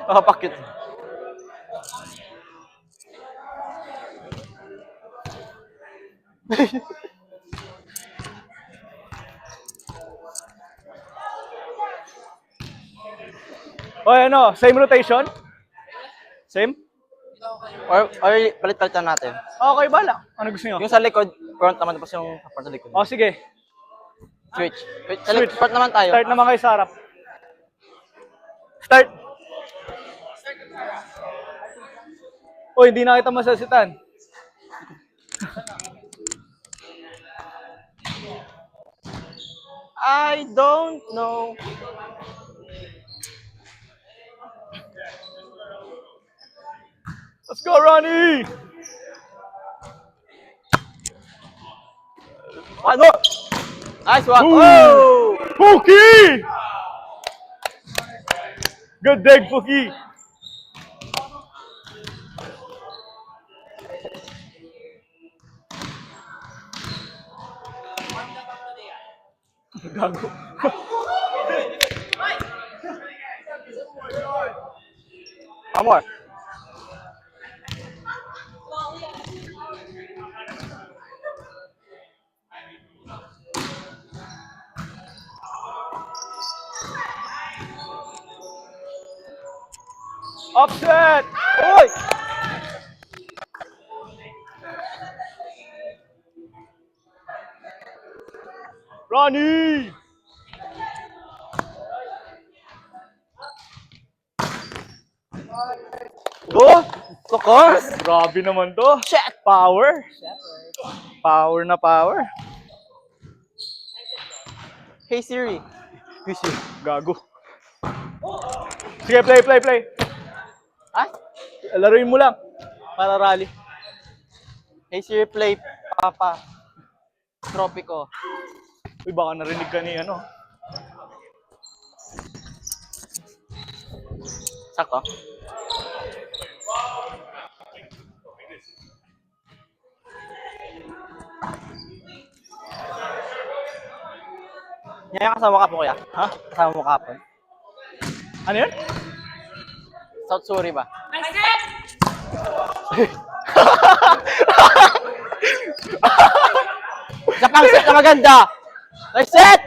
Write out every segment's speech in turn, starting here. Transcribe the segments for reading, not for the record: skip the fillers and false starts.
Nakapakit. O ano, same rotation? Same? Or palit-palitan natin. Okay, bala. Ano gusto nyo? Yung sa likod, front naman tapos yung front sa likod. O sige, Switch. switch. Front naman tayo. Start naman kayo sa harap. Start. Uy, hindi na kita masasitan. I don't know. Let's go, Ronnie! Ano? Nice one. Ooh. Oh! Pookie! Good dig, Pookie. Gago. Amor. Offset! Uy! Ronnie! Oh! Of course! Grabe naman to. Shit! Power. Power na power. Hey Siri. Gago. Sige, play. Ah? Laruin mo lang. Para rally. Hey Siri, play Papa. Tropico. Uy, baka narinig ka ni ano. Sakto. Yan kasama ka po kuya? Ha? Kasama mo kapon? Ano yun? South Suri ba? Japang set na maganda! Nice set!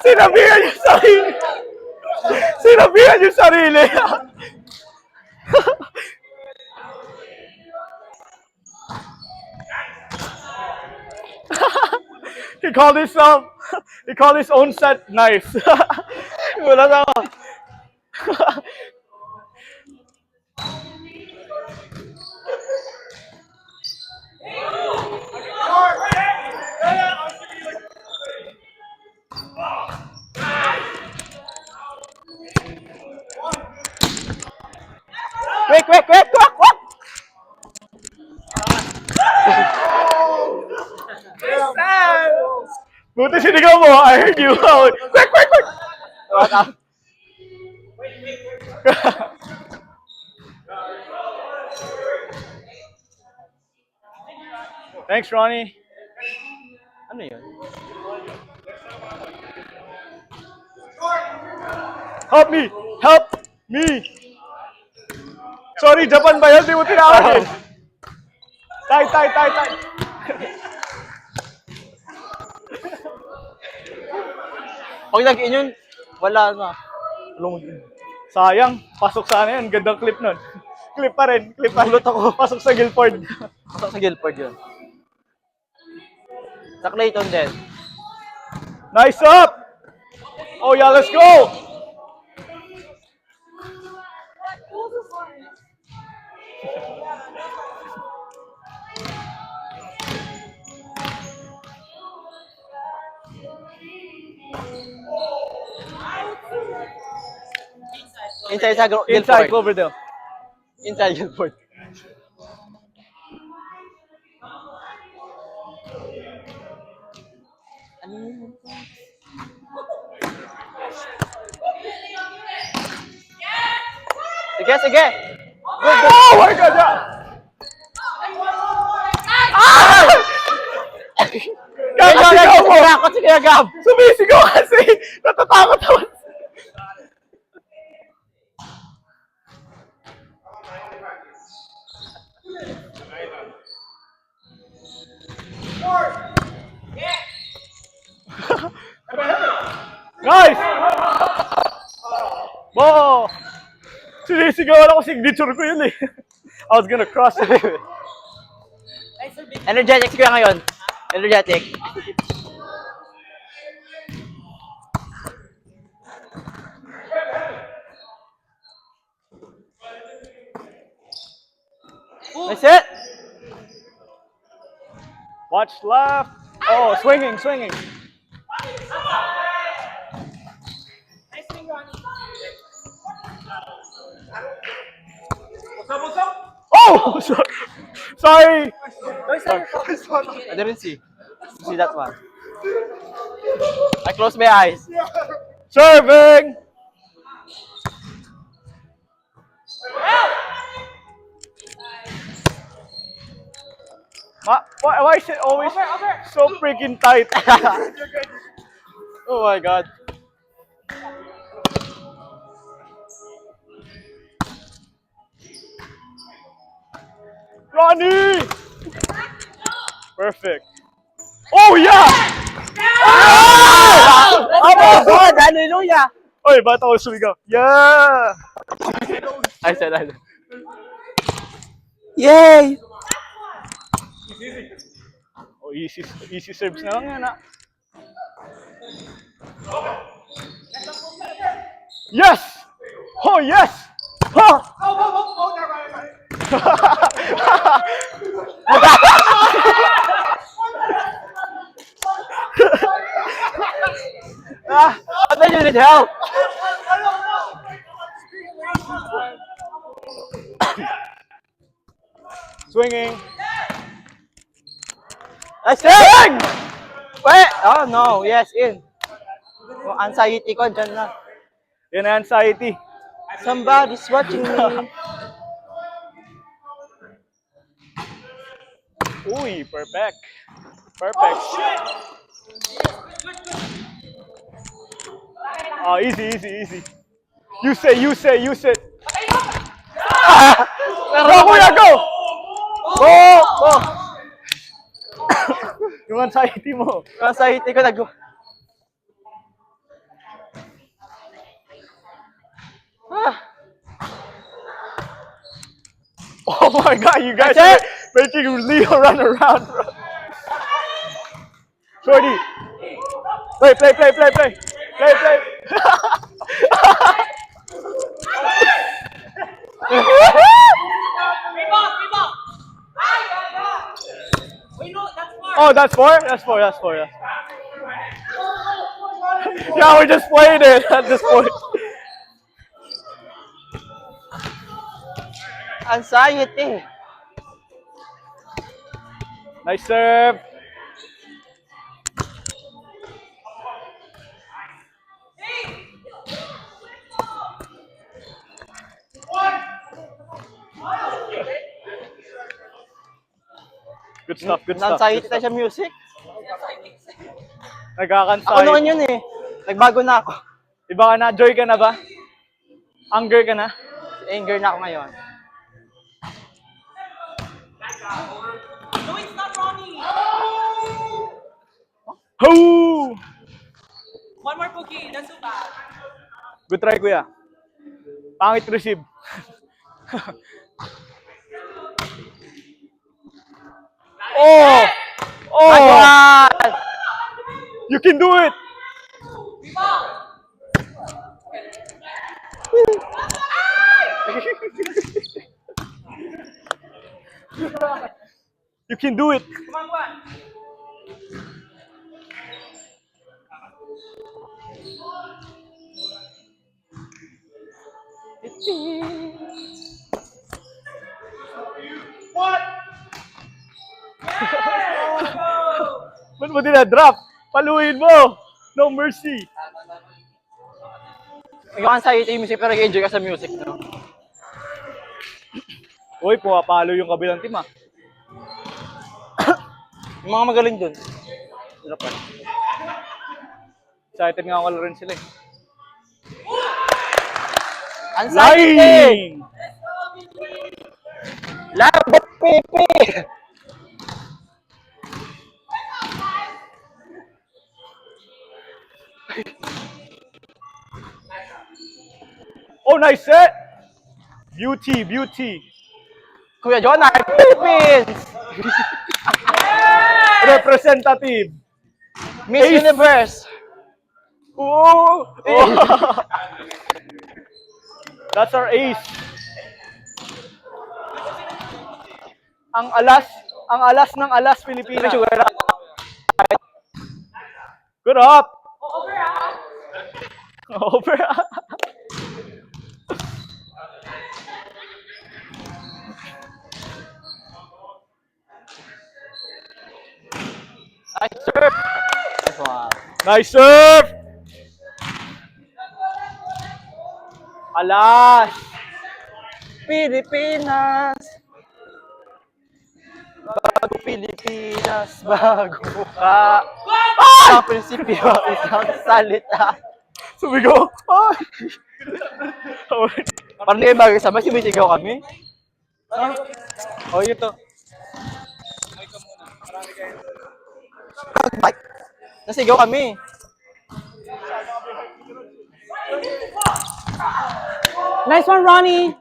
Sinabihan yung sarili. Sinabihan yung sarili. He called his own set nice. Wala na ako. Quick! Buti sinigaw mo. I heard you. Quick! What up? Thanks, Ronnie. Ano yun? Help me! Sorry, Japan ba yun? Di mo tinawag eh. Tight. Pag nag-in yun, wala na. Sayang, pasok sana yun. Gandang clip nun. Clip pa rin. Ulot ako. Pasok sa Guilford. Pasok sa Guilford yun. Sa Clayton din. Nice up! Oh yeah, let's go! Inside sa Guilford. Inside Cloverdale. Inside Guilford. Sige! Oh my God! Kakasigaw mo! Kakasigaw, Gab! Sumisigaw kasi! Natatakot ako! Nice! Bo! Sinisigawan ako signature ko yun eh. I was gonna cross it. Energetics ko yan ngayon. Energetic. That's it. Watch left. Oh, swinging. Oh! Sorry. I didn't see. See that one. I closed my eyes. Serving. Why is it always so freaking tight? Oh my god. Ronnie! Perfect. Oh yeah! Oh my god! Hallelujah! Oy, bata ko sumigaw. Yeah! I said. Yay! Oh, easy serves na lang yan ah. Yes! Oh, yes! Oh! I thought you need help. Swinging. That's it! Wait! Oh no, yes, in. Yung anxiety ko, dyan na. Yan ang anxiety. Somebody's watching me. Uy, perfect. Perfect. Oh, easy. You say. Go, kuya, go! Go! Yung anxiety mo. Yung anxiety ko, Oh my god, you guys That's are making Leo run around, bro. Shorty. Play. Oh, that's four? That's four. Yeah, we're just playing it at this point. anxiety. Nice serve. Good stuff. Na-anxiety tayo sa music. Nagkakansahe. Ako noon yun eh. Nagbago na ako. Iba ka na? Joy ka na ba? Anger ka na? Anger na ako ngayon. No, it's not Ronnie. Ho! One more Pookie. That's so bad. Good try, kuya. Pangit receive. Oh! My Oh! God! You can do it! You can do it! Come on, one. Ba't mo dinadrop? Paluin mo! No mercy! Yung anxiety yung music pero nag-enjoy ka sa music, no? Uy, pumapalo yung kabilang team ah. Yung mga magaling dun. Hirap pa. Excited nga ako rin sila eh. Anxiety! Line! Labo, Pepe! Oh, nice set. Beauty, beauty. Kuya Jonah, Philippines! Representative. Miss Ace. Universe! Oh. That's our ace. Ang alas ng alas, Pilipinas. Good up. Over. Nice serve! Nice one. Nice serve. Alas. Pilipinas! Bago Pilipinas, bago ka. Ang prinsipyo, isang salita. Sumigaw. Ay. Parang hindi kayo bagay sa sumisigaw kami. Oh, yun to. Nasigaw kami. Nice one, Ronnie.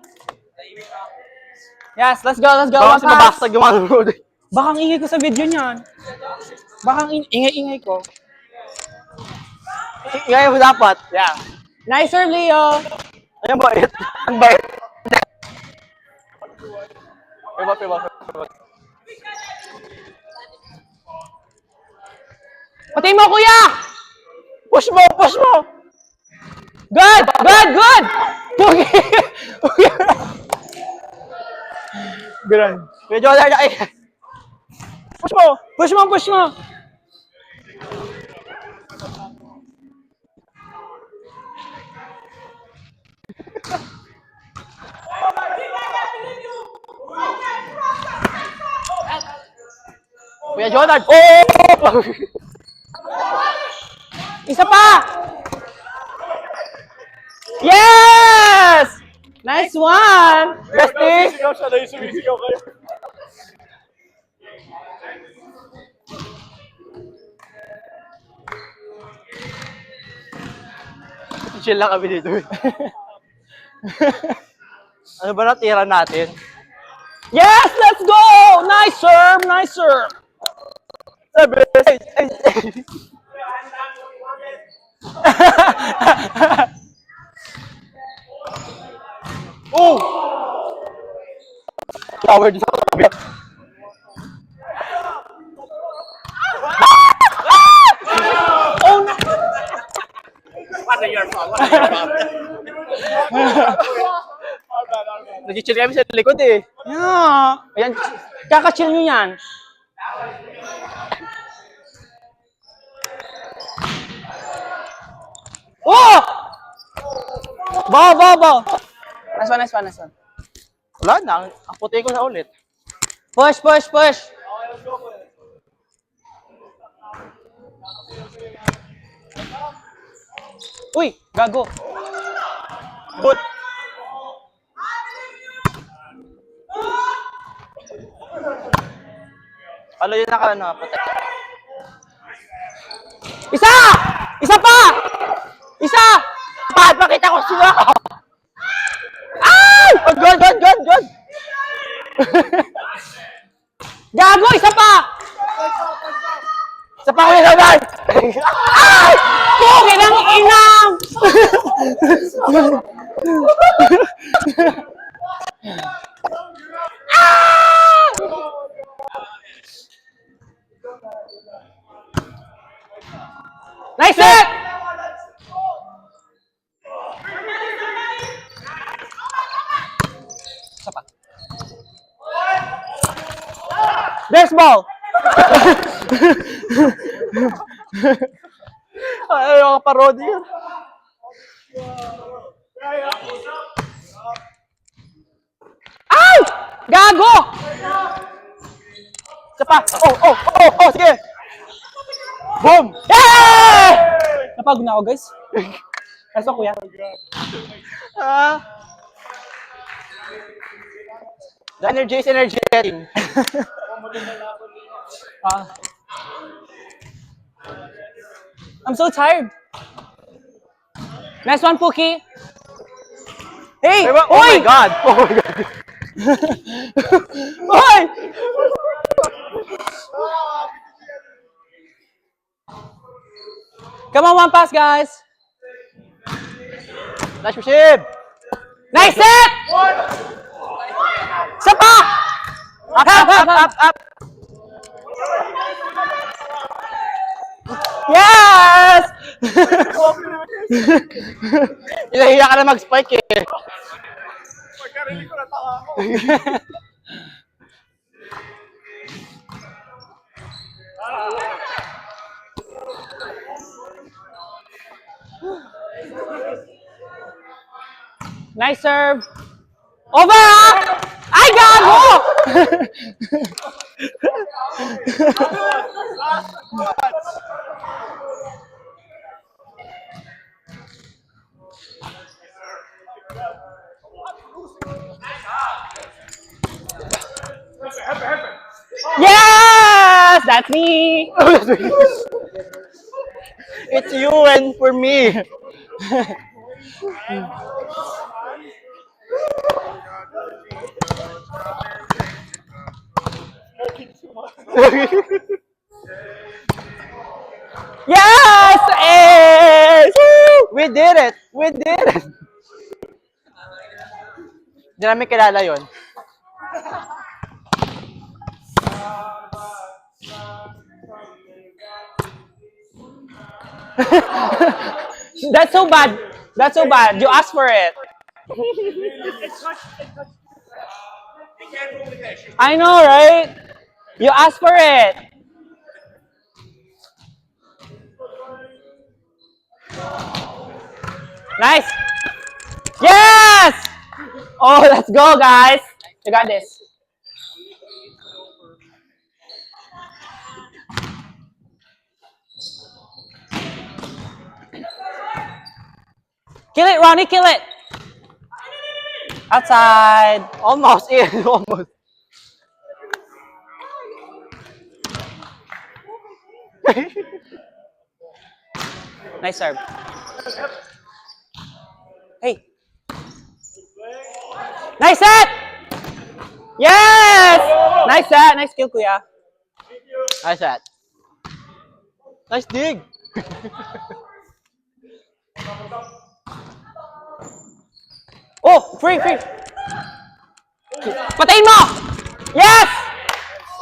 Yes, let's go, let's go. Baka One kasi pass. mabasag yung mga nanonood. Baka ang ingay ko sa video niyan. Baka ang ingay-ingay ko. Ngayon mo dapat. Yeah. Nice serve, Leo. Ayan bait. Ang bait. Piba. Pati mo, kuya! Push mo! Good! Ganun. Kuya Jonah, ay. Push mo! Kuya Jonah, oh! Isa pa! Yes! Nice one! Bestie! Sumisigaw siya na yung sumisigaw kayo. Chill lang kami dito. Ano ba natira natin? Yes! Let's go! Nice serve! Oh! Flower din sa katabi. Oh no! Nag-chill kami sa likod eh. Yeah. Ayan, kaka-chill nyo yan. Oh! Bow! Nice one. Wala na. Ang puti ko na ulit. Push! Uy, gago. Put! Ano yun puti? Isa! Isa pa! Isa! Bakit makita ko sila ako? Ay! Good! Gago! Isa pa! Sa pangulit naman! Ay! Puki ng inang! Nice set! Isa pa. Baseball! Ay, yung parody yun. Ay! Gago! Isa pa. Oh, sige. Boom! Yeah! Napagod na ako, guys. Nice one, kuya. Ah. The energy is energetic. I'm so tired. Nice one, Pookie. Hey! Oh my God! Oh my God! Hoy! Come on, one pass, guys. Nice receive! Nice set! Isa pa! Up! Yes! Inahiya ka na mag-spike eh. Pagkarinig ko na tawa ako. Nice serve. Over! Ay, gago! Yes! That's me! It's you and for me. Yes! Ace! Woo! We did it! We did it! Hindi namin kilala yun. That's so bad. That's so bad. You asked for it. I know, right? You asked for it. Nice. Yes! Oh, let's go, guys. You got this. Kill it, Ronnie, kill it. Outside. Almost in. Almost. Nice serve. Hey. Nice set! Yes! Nice set. Nice kill, kuya. Nice shot. Nice dig. Oh, free. Patayin mo! Yes!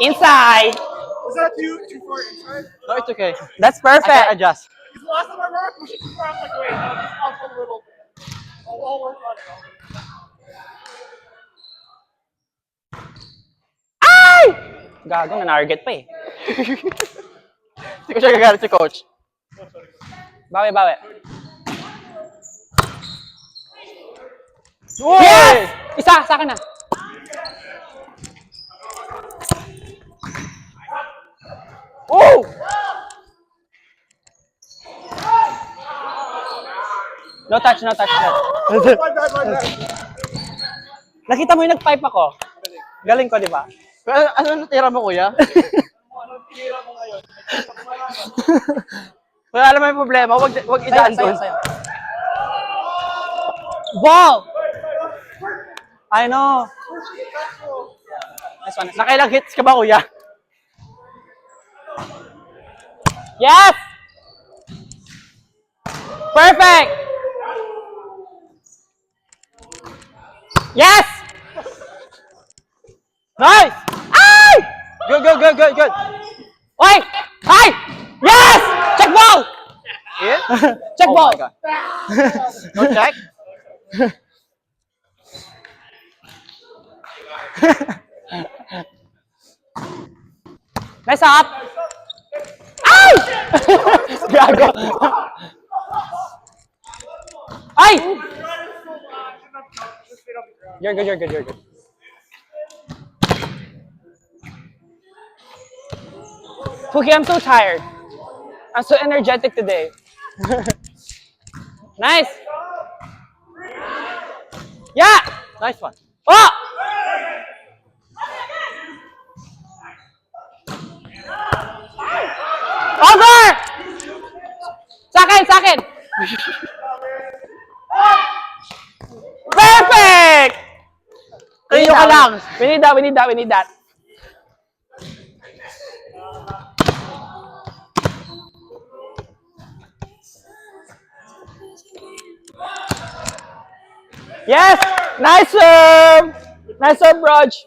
Inside. Was that too far inside? No, it's okay. That's I can perfect. adjust. Because the last time I remember pushing too far, I'm like, wait, no, just up a little bit. I'll work on it. Ay! Gago, na-target pa eh. Hindi ko siya gagalit si coach. Bawi. Uy! Yes! Isa, sa akin na. Oh! No touch. My bad. Nakita mo yung nag-pipe ako. Galing ko, di ba? Pero ano natira mo, kuya? Anong tinira mo ngayon? Kaya alam mo yung problema, wag idaan doon. Sayo. Wow! I know. Nice one. Nakailang hits ka ba, kuya? Yes! Perfect! Yes! Nice! Ay! Good. Oy! Ay! Yes! Check ball! In? Check Oh ball! my God. No check? Nice up! Ay! Gago! Ay! You're good. Cookie, I'm so tired. I'm so energetic today. Nice! Yeah! Nice one. Oh! Over! Sa akin! Perfect! lang. We need that, we need that, we need that. Yes! Nice serve! Nice serve, Raj.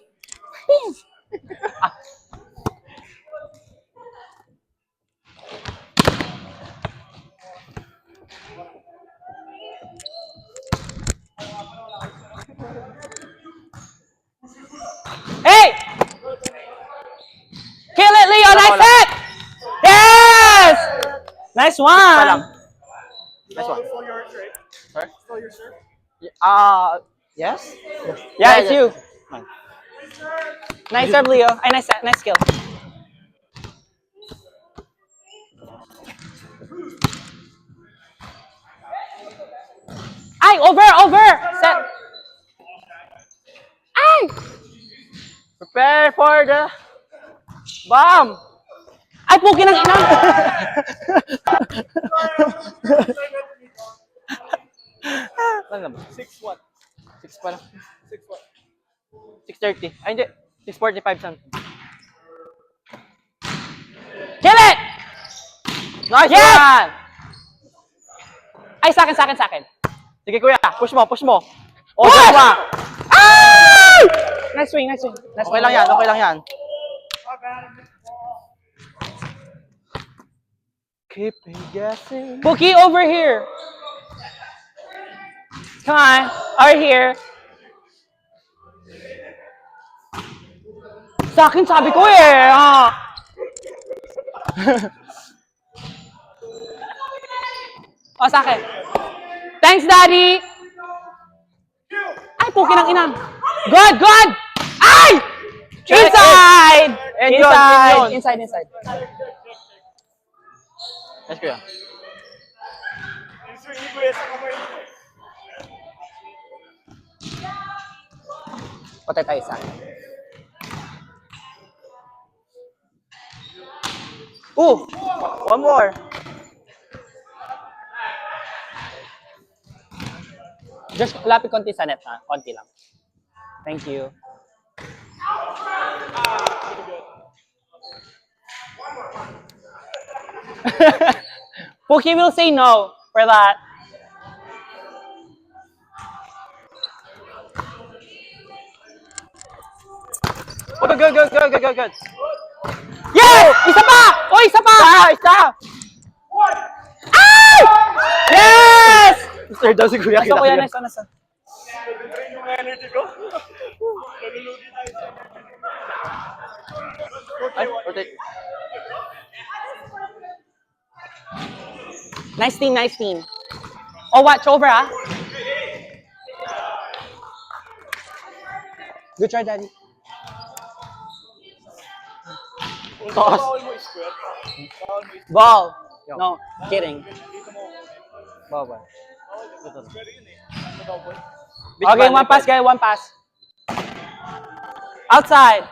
Hey! Kill it, Leo! Nice hit! Yes! Nice one! Nice one. Still yours, right? Sorry? Still your serve? Yes? Yeah, it's you. Mine. Nice serve, Leo. Ay, nice skill. Ay, over! Set. Ay! Prepare for the bomb! Ay, puki ng ina. Ano naman? 6 what? 6 pa lang. 6 what? 6:30. Ay, hindi. 6:45 something. Kill it! Nice Yes! one! Ay, sa akin. Sige kuya, push mo. Oh, Push! Joshua! Ay! Nice swing. Okay lang yan. Keep guessing. Puki, over here. Come on, over here. Sa akin, sabi ko eh. O, sa akin. Thanks, Daddy. Ay, puki ng inang. Good. Ay! Inside! And yun. Inside. Nice kuya. Swing ni Kuya sa kamay. Patay tayo sa akin. One more. Just lapit konti sa net, ha? Konti lang. Thank you. Puki will say no for that. Oh, good. Yes! Isa pa! Oh, isa pa! Isa! Ay! Yes! Sir, daw si kuya. Nasa kuya, nasa. Drain yung energy ko. Nalulugi tayo sa Ay, rotate. Nice team. Oh, watch over, ah. Good try, Daddy. Toss. Bawal mo square. Ball. No, kidding. Baba. Okay, one pass, guys. One pass. Outside.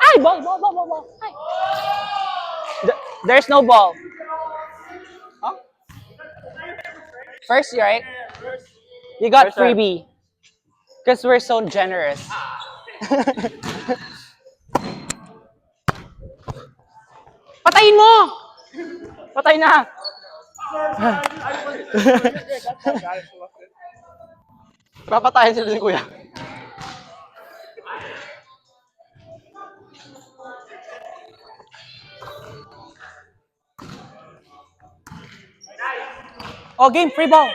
Ay, ball. Ay. There's no ball. Huh? First, right? You got First serve. freebie. Because we're so generous. Patayin mo! Patay na! Papatayin sila ni kuya. Oh, game, free ball.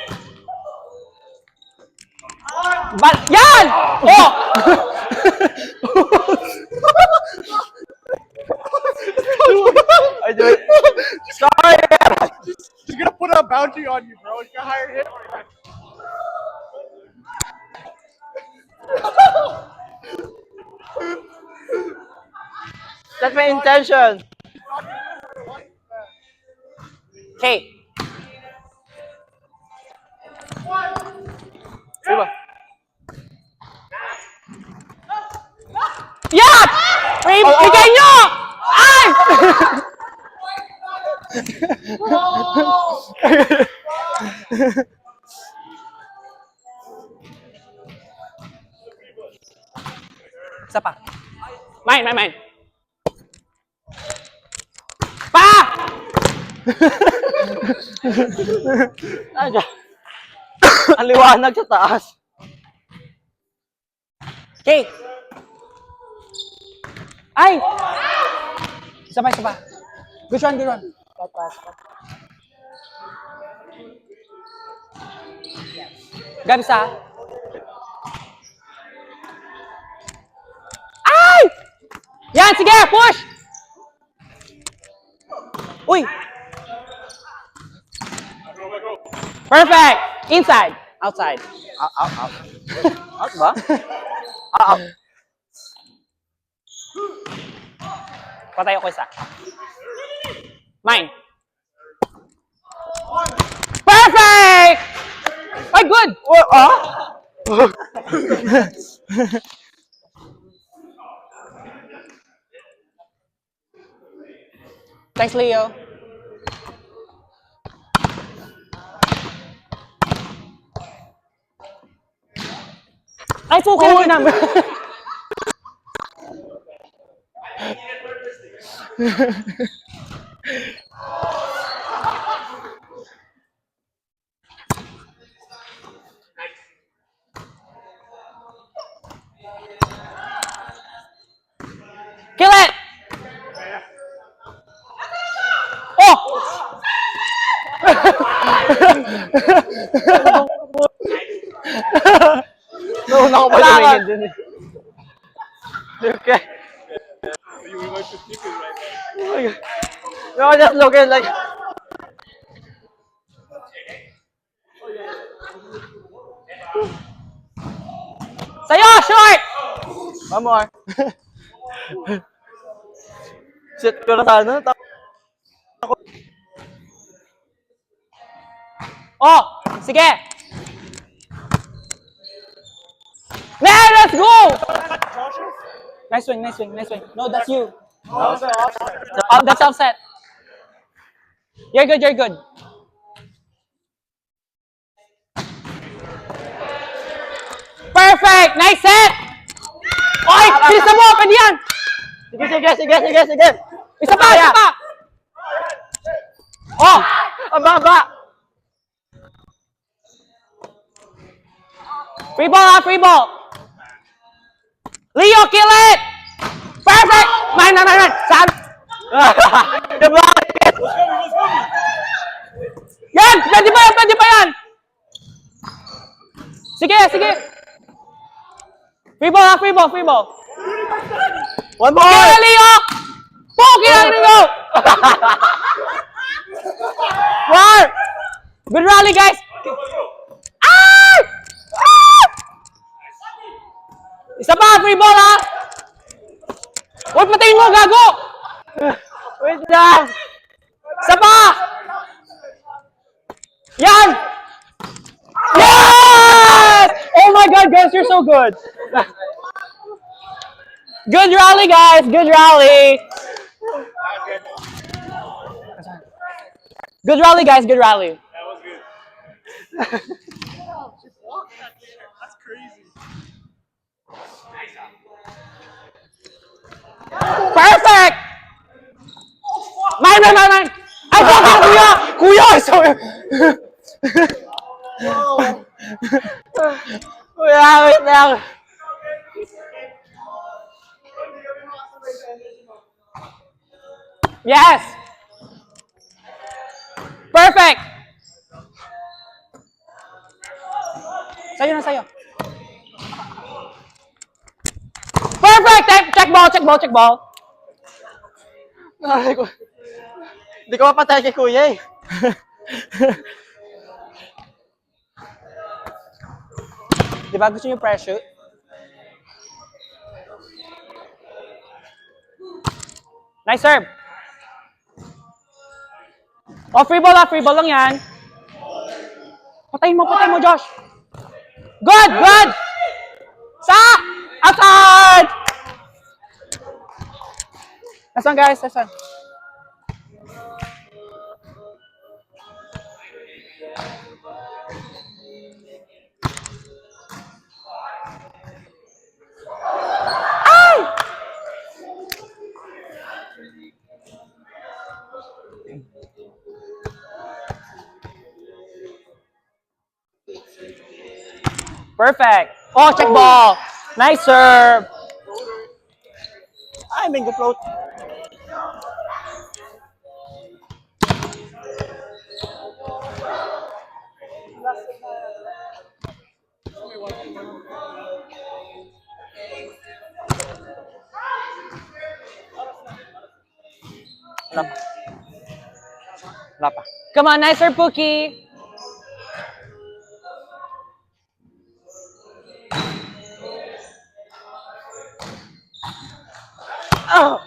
Yan! Oh! I do it. Sorry! She's gonna put a bounty on you, bro. You got higher hit. That's my intention. Okay. Diba? Yan! Bigay nyo! Ay! Isa pa. Mine. Pa! Ang liwanag sa taas. Okay. Ay! Isa pa. Good one. Gab, isa. Ay! Yan, sige, push! Uy! Perfect! Inside. Outside. Out. Out ba? Out. Patay ako isa. Mine. Perfect! Ay, good! Thanks, Leo. Ay, okay lang yun naman. Kill it! Oh! Nauna ko pa tumingin dun eh. Okay. You were going to skip it right now. Oh my God. No, just looking like... Sa'yo, short! One more. Shit ko na sana. Oh, sige. Man, let's go! Nice swing. No, that's you. Oh, that's offset. You're good. Perfect! Nice set! Oy, bisa mo, pwede yan! Sige. Isa pa! Oh! Ang baba! Free ball! Leo, kill it! Perfect! Mine! Sam! Diba? Yan! Pwede pa yan! Sige! Free ball! One more! Okay, Leo! Poke lang, Leo! One! Good rally, guys! Ay! Isa pa, free ball, ha? Huwag patayin mo, gago! Wait lang! Isa pa! Yan! Yes! Oh my God, guys, you're so good! Good rally, guys! Good rally! Good rally, guys! Good rally! That was good. That's crazy. Perfect! Mine! Ay, kuya! Sorry! Kuya, wait lang! Yes! Perfect! Sa'yo. Perfect! Check ball! Ay, ko. Hindi ko mapatay kay kuya eh. Di ba gusto niyo pressure? Nice serve! Oh, free ball lang yan. Patayin mo, Josh. Good! Outside! Last one, guys. Ah! Perfect. Oh, check ball. Nice serve. Ay, mango float. Wala pa. Wala pa. Come on, nice serve, Pookie. Oh!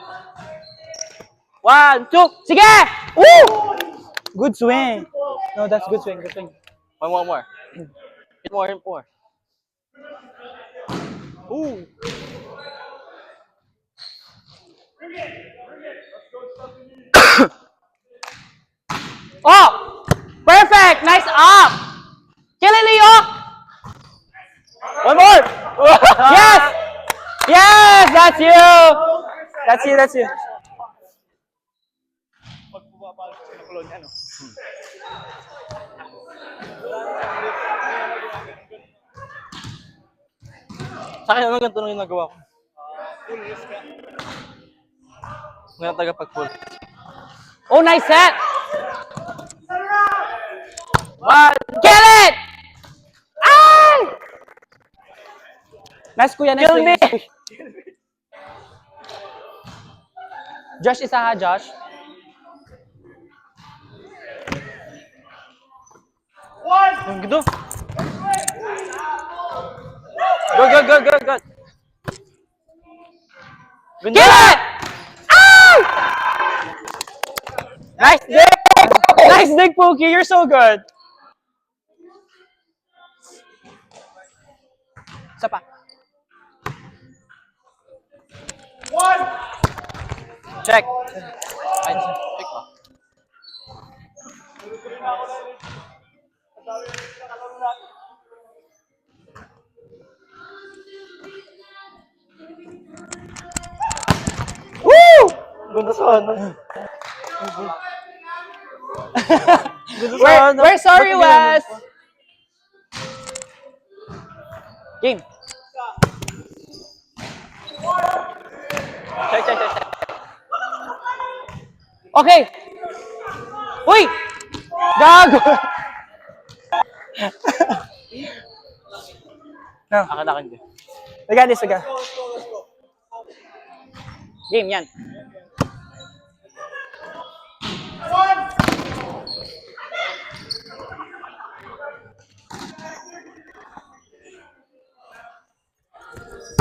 1, 2. Sige! Woo! Good swing. No, that's good swing. Good swing. One more. Hit more. Ooh. Oh! Perfect! Nice up! Kill it, Leo! One more! Yes! Yes! That's you! That's you. Sa akin naman ganito lang yung nagawa ko. Ngayon tagapag-pull. Oh, nice set! Kill it! Ay! Nice, kuya. Nice Kill swing. me! Josh, isa ha, Josh. Ang gado. Go. Kill it! Ay! Nice dig! Nice dig, Pookie. You're so good. Isa pa. Check. Ay, check pa. Woo! Ganda sana. Ganda sana. We're sorry, Ba't hindi Wes. Game. Check. Okay. Uy! Gago! No. Akin din. We got this, we got. Game, yan.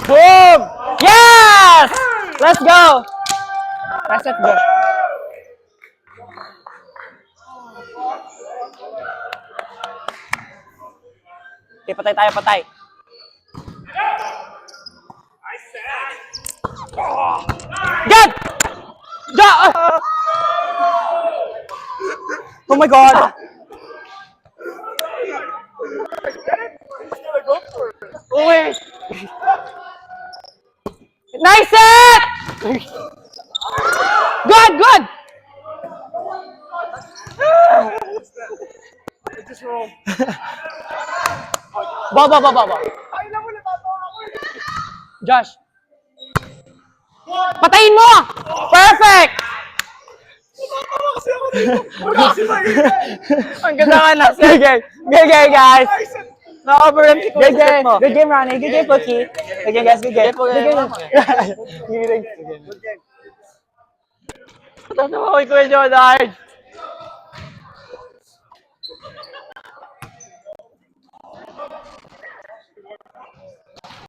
Boom! Yes! Let's go! Let's go. Okay, patay. Good! Oh my God! Uy! Nice set! Good! Ba. Josh. Patayin mo! Perfect! Ang ganda ka na. Good game, guys. Na-overrun si Good Kuya mo. game, Ronnie. Good game, Pookie. Good game, guys. Good game. Good game. Tatawa ko kay Kuya Jonard.